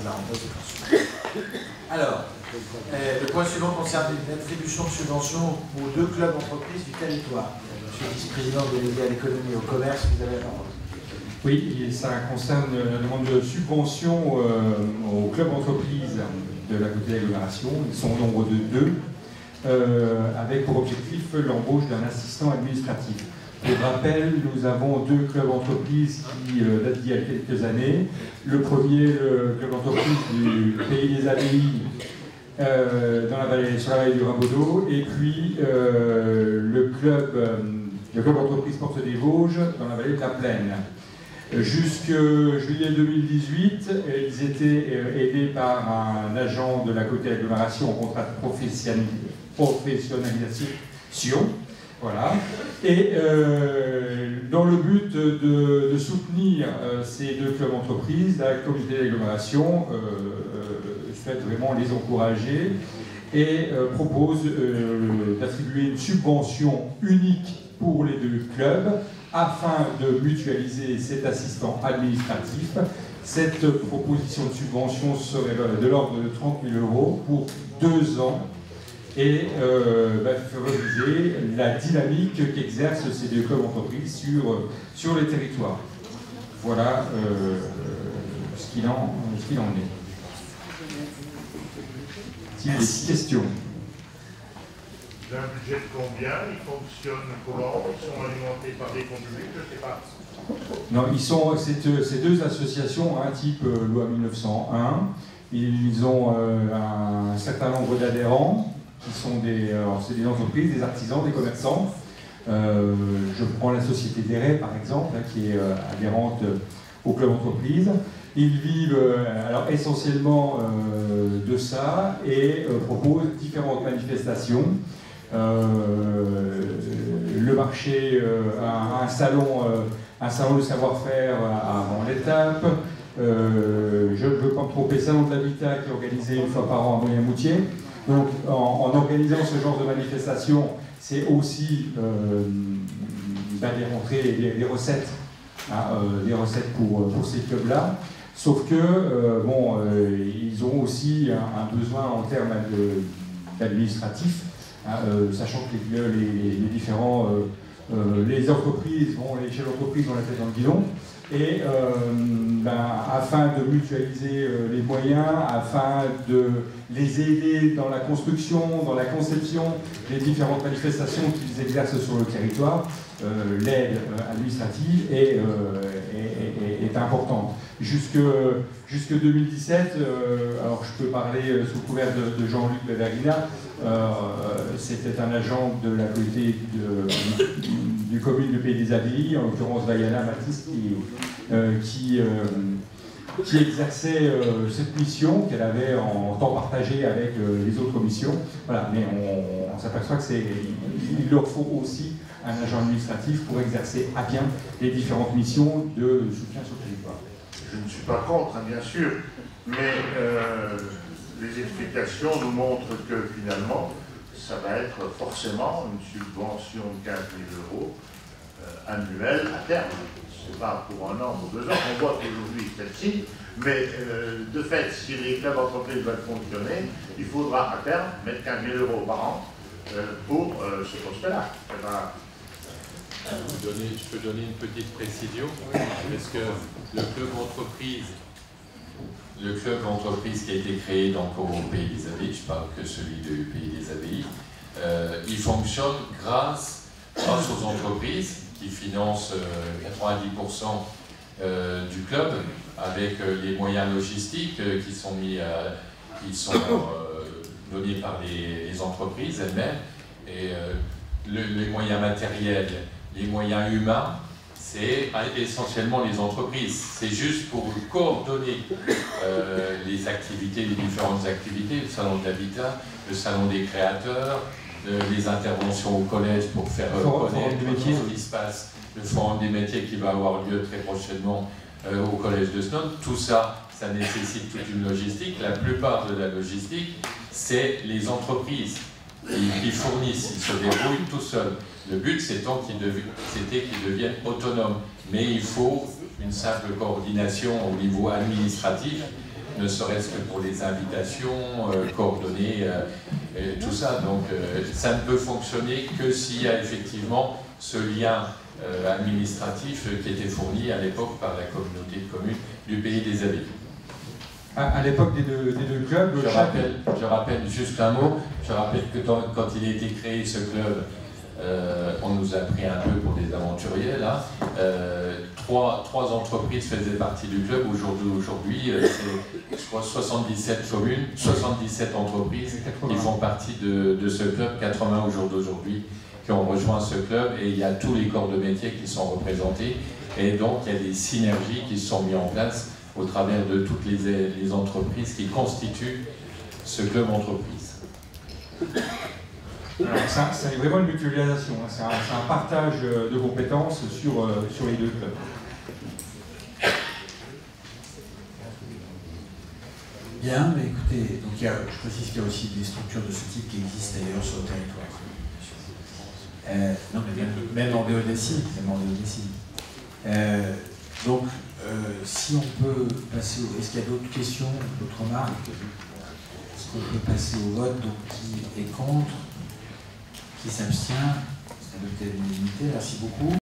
parenthèse de pension. Alors, le point suivant concerne l'attribution de subventions aux 2 clubs entreprises du territoire. Monsieur le vice-président délégué à l'économie et au commerce, vous avez la parole. Oui, et ça concerne la demande de subvention aux clubs entreprises de la côté d'agglomération. Ils sont au nombre de 2, avec pour objectif l'embauche d'un assistant administratif. Pour rappel, nous avons 2 clubs entreprises qui datent d'il y a quelques années. Le premier, le club entreprise du Pays des Abbayes, sur la vallée du Rimbaudot, et puis le club entreprise Porte des Vosges dans la vallée de la Plaine. Jusque juillet 2018, ils étaient aidés par un agent de la côté agglomération en contrat de professionnalisation. Voilà. Et dans le but de soutenir ces 2 clubs entreprises, la communauté d'agglomération souhaite vraiment les encourager et propose d'attribuer une subvention unique pour les 2 clubs afin de mutualiser cet assistant administratif. Cette proposition de subvention serait de l'ordre de 30 000 € pour 2 ans et favoriser la dynamique qu'exercent ces 2 clubs entreprises sur les territoires. Voilà ce qu'il en est. Si vous avez des questions. Ils ont un budget de combien? Ils fonctionnent comment? Ils sont alimentés par des fonds publics? Je ne sais pas. Non, ces 2 associations, type loi 1901, ils ont un certain nombre d'adhérents qui sont des entreprises, des artisans, des commerçants. Je prends la société d'Eré, par exemple, qui est adhérente au club entreprise. Ils vivent essentiellement de ça et proposent différentes manifestations. Le marché, un salon de savoir-faire avant l'étape. Je ne veux pas me tromper, salon de l'habitat qui est organisé une fois par an à Moyen-Moutier. Donc en organisant ce genre de manifestation, c'est aussi des rentrées, des recettes, pour ces clubs-là. Sauf que ils ont aussi un besoin en termes d'administratif. Sachant que les entreprises, les chefs d'entreprise ont la tête dans le guidon, et afin de mutualiser les moyens, afin de les aider dans la construction, dans la conception des différentes manifestations qu'ils exercent sur le territoire, l'aide administrative est importante. Jusque 2017, alors je peux parler sous couvert de Jean-Luc Laverguina, c'était un agent de la côté du commune du Pays des Abbayes, en l'occurrence Diana Baptiste, qui exerçait cette mission qu'elle avait en temps partagé avec les autres missions. Voilà, mais on s'aperçoit qu'il leur faut aussi un agent administratif pour exercer à bien les différentes missions de soutien sur le territoire. Je ne suis pas contre, bien sûr, mais les explications nous montrent que finalement, ça va être forcément une subvention de 15 000 € annuelle à terme. Ce n'est pas pour 1 an ou 2 ans. On voit qu'aujourd'hui celle-ci, mais de fait, si les clubs entreprises veulent fonctionner, il faudra à terme mettre 15 000 € par an pour ce poste-là. Je peux donner une petite précision, parce que le club entreprise qui a été créé donc au Pays des Abbayes, je parle que celui du Pays des Abbayes, il fonctionne grâce aux entreprises qui financent 90% du club, avec les moyens logistiques qui sont donnés par les entreprises elles-mêmes, et les moyens matériels, les moyens humains, c'est essentiellement les entreprises. C'est juste pour coordonner les activités, les différentes activités, le salon de l'habitat, le salon des créateurs, les interventions au collège pour faire connaître ce qui se passe, le forum des métiers qui va avoir lieu très prochainement au collège de Snow. Tout ça, ça nécessite toute une logistique. La plupart de la logistique, c'est les entreprises qui fournissent, ils se débrouillent tout seuls. Le but, c'était qu'ils deviennent autonomes. Mais il faut une simple coordination au niveau administratif ne serait-ce que pour les invitations, coordonnées, et tout ça. Donc ça ne peut fonctionner que s'il y a effectivement ce lien administratif qui était fourni à l'époque par la communauté de communes du Pays des Abbayes. À l'époque des deux clubs, je rappelle juste un mot, je rappelle que quand il a été créé ce club, on nous a pris un peu pour des aventuriers là. Trois entreprises faisaient partie du club. Aujourd'hui, c'est je crois 77 communes, 77 entreprises qui font partie de ce club, 80 au jour d'aujourd'hui qui ont rejoint ce club, et il y a tous les corps de métier qui sont représentés, et donc il y a des synergies qui se sont mises en place au travers de toutes les entreprises qui constituent ce club entreprise. C'est vraiment une mutualisation, hein. C'est un partage de compétences sur les deux clubs. Bien, mais écoutez, donc je précise qu'il y a aussi des structures de ce type qui existent d'ailleurs sur le territoire. Non, mais même en BODSI, donc, si on peut passer au... Est-ce qu'il y a d'autres questions, d'autres remarques? Est-ce qu'on peut passer au vote? Donc, qui est contre? Qui s'abstient? C'est adopté à l'unanimité. Merci beaucoup.